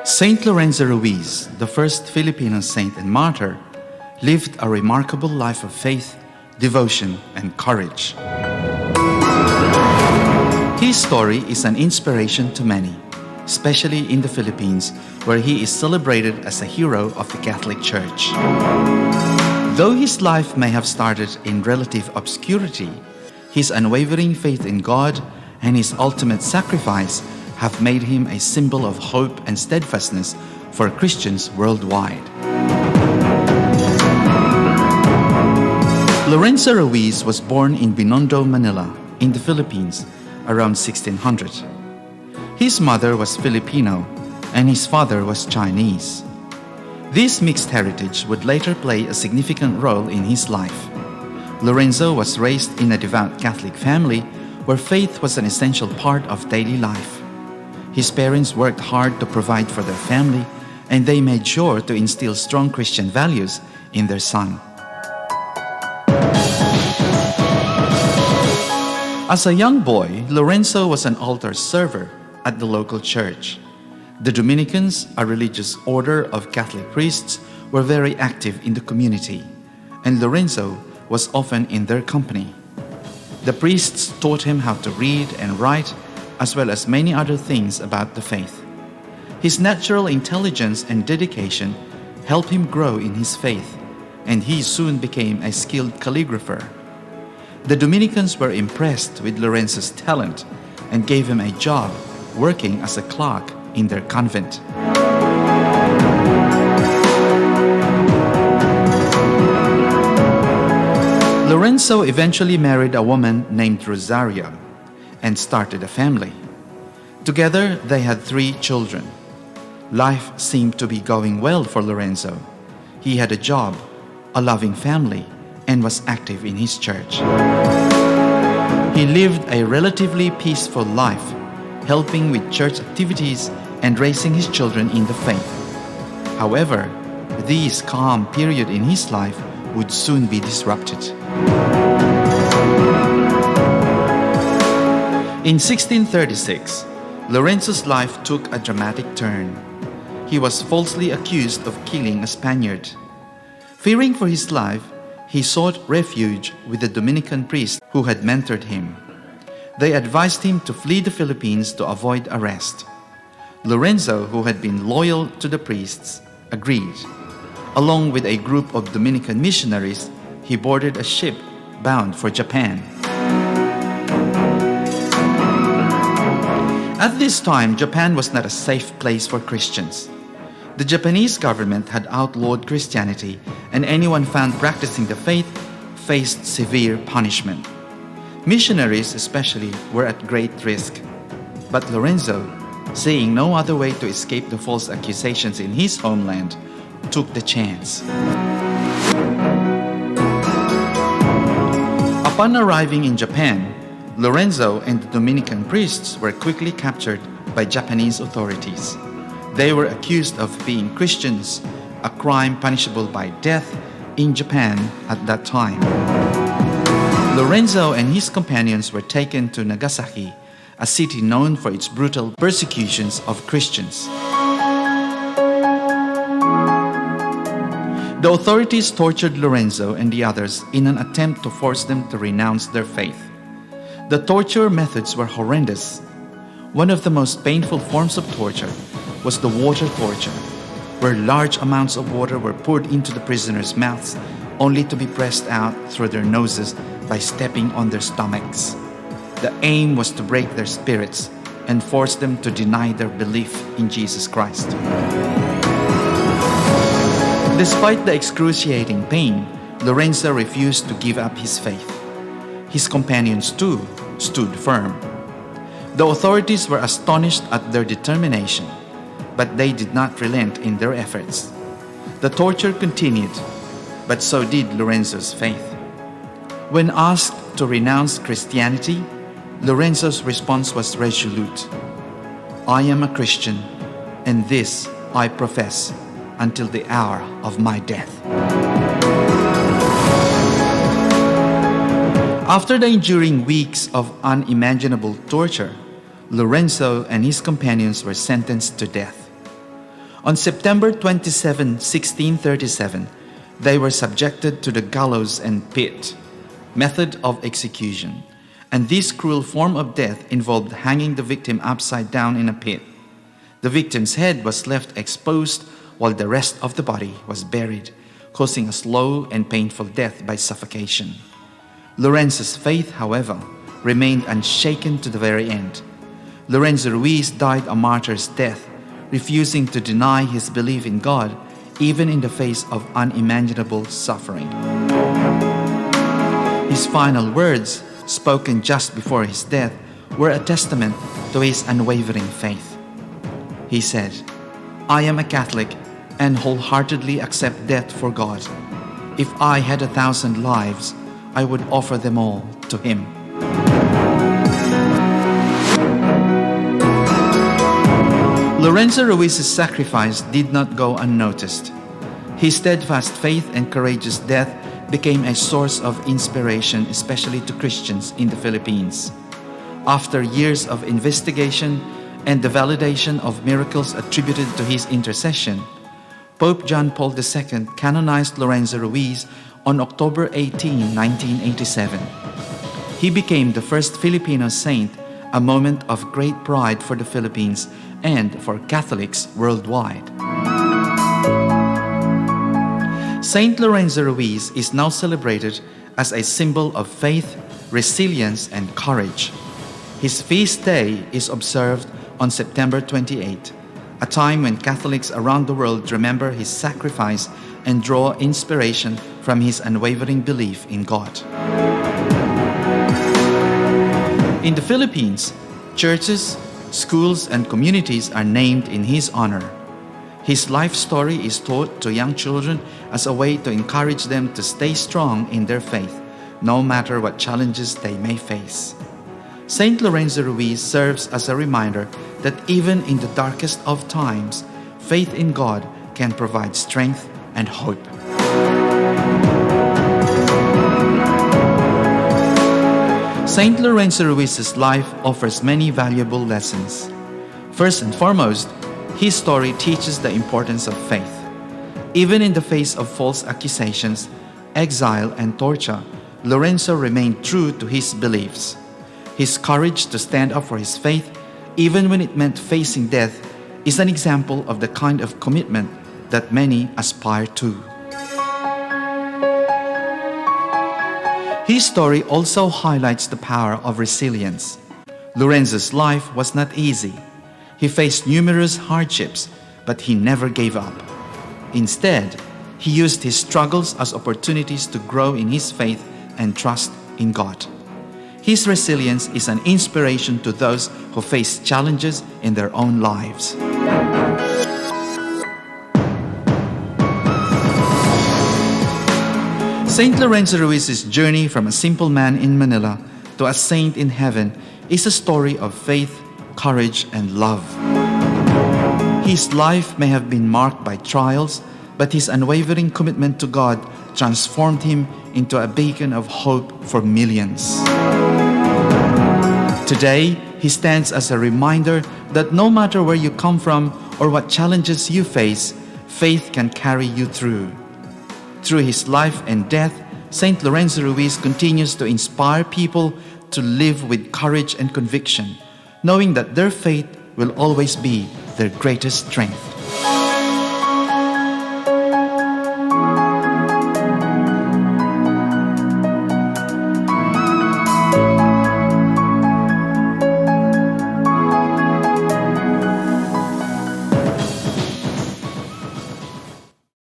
Saint Lorenzo Ruiz, the first Filipino saint and martyr, lived a remarkable life of faith, devotion, and courage. His story is an inspiration to many, especially in the Philippines, where he is celebrated as a hero of the Catholic Church. Though his life may have started in relative obscurity, his unwavering faith in God and his ultimate sacrifice have made him a symbol of hope and steadfastness for Christians worldwide. Lorenzo Ruiz was born in Binondo, Manila, in the Philippines, around 1600. His mother was Filipino and his father was Chinese. This mixed heritage would later play a significant role in his life. Lorenzo was raised in a devout Catholic family where faith was an essential part of daily life. His parents worked hard to provide for their family, and they made sure to instill strong Christian values in their son. As a young boy, Lorenzo was an altar server at the local church. The Dominicans, a religious order of Catholic priests, were very active in the community, and Lorenzo was often in their company. The priests taught him how to read and write, as well as many other things about the faith. His natural intelligence and dedication helped him grow in his faith, and he soon became a skilled calligrapher. The Dominicans were impressed with Lorenzo's talent and gave him a job working as a clerk in their convent. Lorenzo eventually married a woman named Rosario and started a family. Together, they had 3 children. Life seemed to be going well for Lorenzo. He had a job, a loving family, and was active in his church. He lived a relatively peaceful life, helping with church activities and raising his children in the faith. However, this calm period in his life would soon be disrupted. In 1636, Lorenzo's life took a dramatic turn. He was falsely accused of killing a Spaniard. Fearing for his life, he sought refuge with the Dominican priest who had mentored him. They advised him to flee the Philippines to avoid arrest. Lorenzo, who had been loyal to the priests, agreed. Along with a group of Dominican missionaries, he boarded a ship bound for Japan. At this time, Japan was not a safe place for Christians. The Japanese government had outlawed Christianity, and anyone found practicing the faith faced severe punishment. Missionaries especially were at great risk. But Lorenzo, seeing no other way to escape the false accusations in his homeland, took the chance. Upon arriving in Japan, Lorenzo and the Dominican priests were quickly captured by Japanese authorities. They were accused of being Christians, a crime punishable by death in Japan at that time. Lorenzo and his companions were taken to Nagasaki, a city known for its brutal persecutions of Christians. The authorities tortured Lorenzo and the others in an attempt to force them to renounce their faith. The torture methods were horrendous. One of the most painful forms of torture was the water torture, where large amounts of water were poured into the prisoners' mouths only to be pressed out through their noses by stepping on their stomachs. The aim was to break their spirits and force them to deny their belief in Jesus Christ. Despite the excruciating pain, Lorenzo refused to give up his faith. His companions too stood firm. The authorities were astonished at their determination, but they did not relent in their efforts. The torture continued, but so did Lorenzo's faith. When asked to renounce Christianity, Lorenzo's response was resolute. "I am a Christian, and this I profess until the hour of my death." After the enduring weeks of unimaginable torture, Lorenzo and his companions were sentenced to death. On September 27, 1637, they were subjected to the gallows and pit method of execution, and this cruel form of death involved hanging the victim upside down in a pit. The victim's head was left exposed while the rest of the body was buried, causing a slow and painful death by suffocation. Lorenzo's faith, however, remained unshaken to the very end. Lorenzo Ruiz died a martyr's death, refusing to deny his belief in God even in the face of unimaginable suffering. His final words, spoken just before his death, were a testament to his unwavering faith. He said, "I am a Catholic and wholeheartedly accept death for God. If I had 1,000 lives, I would offer them all to Him." Lorenzo Ruiz's sacrifice did not go unnoticed. His steadfast faith and courageous death became a source of inspiration, especially to Christians in the Philippines. After years of investigation and the validation of miracles attributed to his intercession, Pope John Paul II canonized Lorenzo Ruiz on October 18, 1987. He became the first Filipino saint, a moment of great pride for the Philippines and for Catholics worldwide. Saint Lorenzo Ruiz is now celebrated as a symbol of faith, resilience, and courage. His feast day is observed on September 28, a time when Catholics around the world remember his sacrifice and draw inspiration from his unwavering belief in God. In the Philippines, churches, schools, and communities are named in his honor. His life story is taught to young children as a way to encourage them to stay strong in their faith, no matter what challenges they may face. Saint Lorenzo Ruiz serves as a reminder that even in the darkest of times, faith in God can provide strength and hope. Saint Lorenzo Ruiz's life offers many valuable lessons. First and foremost, his story teaches the importance of faith. Even in the face of false accusations, exile, and torture, Lorenzo remained true to his beliefs. His courage to stand up for his faith, even when it meant facing death, is an example of the kind of commitment that many aspire to. His story also highlights the power of resilience. Lorenzo's life was not easy. He faced numerous hardships, but he never gave up. Instead, he used his struggles as opportunities to grow in his faith and trust in God. His resilience is an inspiration to those who face challenges in their own lives. Saint Lorenzo Ruiz's journey from a simple man in Manila to a saint in heaven is a story of faith, courage, and love. His life may have been marked by trials, but his unwavering commitment to God transformed him into a beacon of hope for millions. Today, he stands as a reminder that no matter where you come from or what challenges you face, faith can carry you through. Through his life and death, Saint Lorenzo Ruiz continues to inspire people to live with courage and conviction, knowing that their faith will always be their greatest strength.